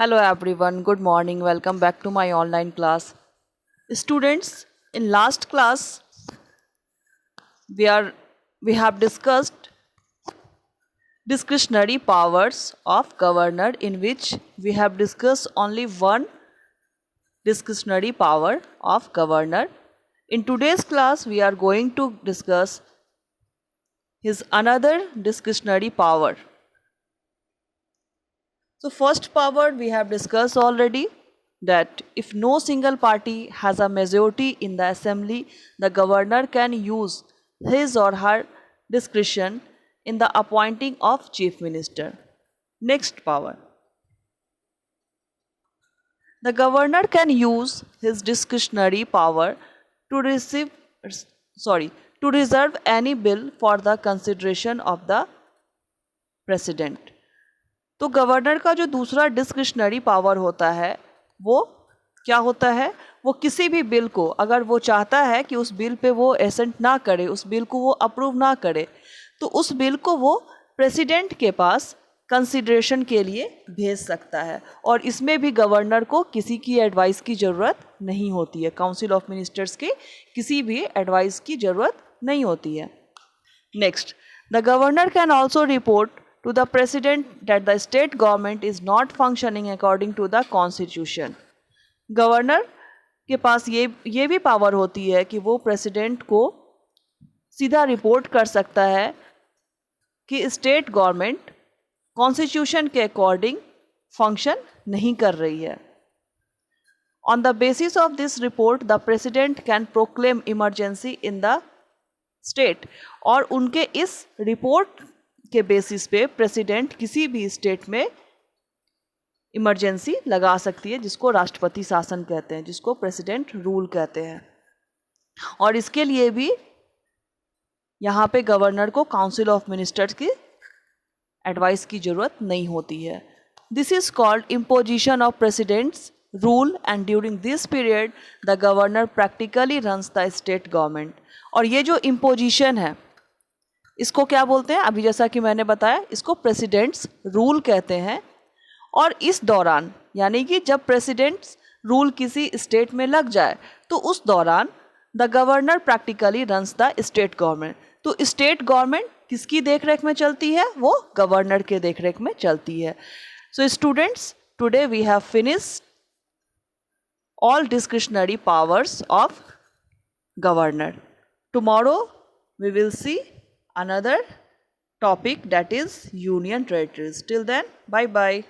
Hello everyone, good morning. Welcome back to my online class. Students, in last class we are we have discussed discretionary powers of governor, in which we have discussed only one discretionary power of governor. In today's class we are going to discuss his another discretionary power. So first power we have discussed already, that if no single party has a majority in the assembly, the governor can use his or her discretion in the appointing of chief minister. Next power. The governor can use his discretionary power to to reserve any bill for the consideration of the president. तो governor का जो दूसरा discretionary power होता है वो क्या होता है, वो किसी भी बिल को अगर वो चाहता है कि उस बिल पे वो एसेंट ना करे, उस बिल को वो अप्रूव ना करे, तो उस बिल को वो प्रेसिडेंट के पास कंसिडरेशन के लिए भेज सकता है। और इसमें भी गवर्नर को किसी की एडवाइस की ज़रूरत नहीं होती है, काउंसिल ऑफ मिनिस्टर्स के किसी भी एडवाइस की ज़रूरत नहीं होती है। Next, the governor can also report to the president that the state government is not functioning according to the constitution. Governor के पास ये भी पावर होती है कि वो प्रेसिडेंट को सीधा रिपोर्ट कर सकता है कि स्टेट गवर्नमेंट कॉन्स्टिट्यूशन के अकॉर्डिंग फंक्शन नहीं कर रही है। On the basis of this report the president can proclaim emergency in the state, और उनके इस रिपोर्ट के बेसिस पे प्रेसिडेंट किसी भी स्टेट में इमरजेंसी लगा सकती है, जिसको राष्ट्रपति शासन कहते हैं, जिसको प्रेसिडेंट रूल कहते हैं। और इसके लिए भी यहाँ पे गवर्नर को काउंसिल ऑफ मिनिस्टर्स की एडवाइस की ज़रूरत नहीं होती है। This is called imposition of presidents rule, and during this period the governor practically runs the state government. और ये जो इम्पोजिशन है इसको क्या बोलते हैं, अभी जैसा कि मैंने बताया, इसको प्रेसिडेंट्स रूल कहते हैं। और इस दौरान यानी कि जब प्रेसिडेंट्स रूल किसी स्टेट में लग जाए तो उस दौरान the governor practically runs the state government. तो स्टेट गवर्नमेंट किसकी देखरेख में चलती है, वो गवर्नर के देखरेख में चलती है। So students, today we have finished all discretionary powers of governor. Tomorrow we will see another topic, that is union territories. Till then, bye bye.